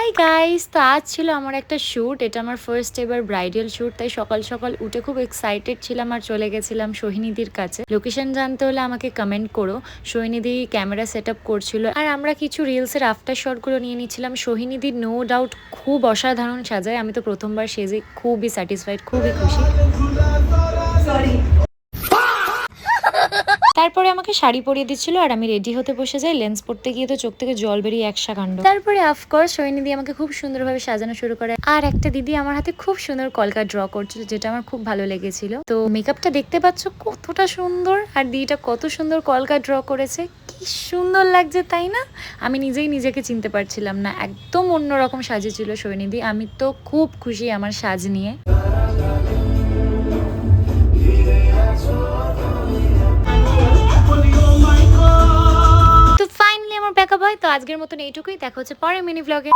Hi guys, তো আজ ছিল আমার একটা শ্যুট। এটা আমার ফার্স্ট এবার ব্রাইডাল শ্যুট, তাই সকাল সকাল উঠে খুব এক্সাইটেড ছিলাম আর চলে গেছিলাম সোহিনীদির কাছে। লোকেশন জানতে হলে আমাকে কমেন্ট করো। সোহিনীদি ক্যামেরা সেট আপ করছিল আর আমরা কিছু রিলসের আফটার শটগুলো নিয়ে নিচ্ছিলাম। সোহিনীদি নো ডাউট খুব অসাধারণ সাজায়, আমি তো প্রথমবার সেজে খুবই স্যাটিসফাইড, খুবই খুশি। তারপরে আমাকে শাড়ি পরিয়ে দিচ্ছিল আর আমি রেডি হতে বসে যাই। লেন্স পড়তে গিয়ে তো চোখ থেকে জল বেরিয়ে একসা কাণ্ড। তারপরে অফকোর্স সোহিনীদি আমাকে খুব সুন্দরভাবে সাজানো শুরু করে আর একটা দিদি আমার হাতে খুব সুন্দর কলকা ড্র করছিল, যেটা আমার খুব ভালো লেগেছিল। তো মেকআপটা দেখতে পাচ্ছ কতটা সুন্দর আর দিদিটা কত সুন্দর কলকা ড্র করেছে, কি সুন্দর লাগছে তাই না? আমি নিজেই নিজেকে চিনতে পারছিলাম না, একদম অন্যরকম সাজেছিল সোহিনীদি। আমি তো খুব খুশি আমার সাজ নিয়ে। তো ফাইনালি আমার ব্যাকআপ হয়। তো আজকের মতন এইটুকুই, দেখা হচ্ছে পরের মিনি ব্লগে।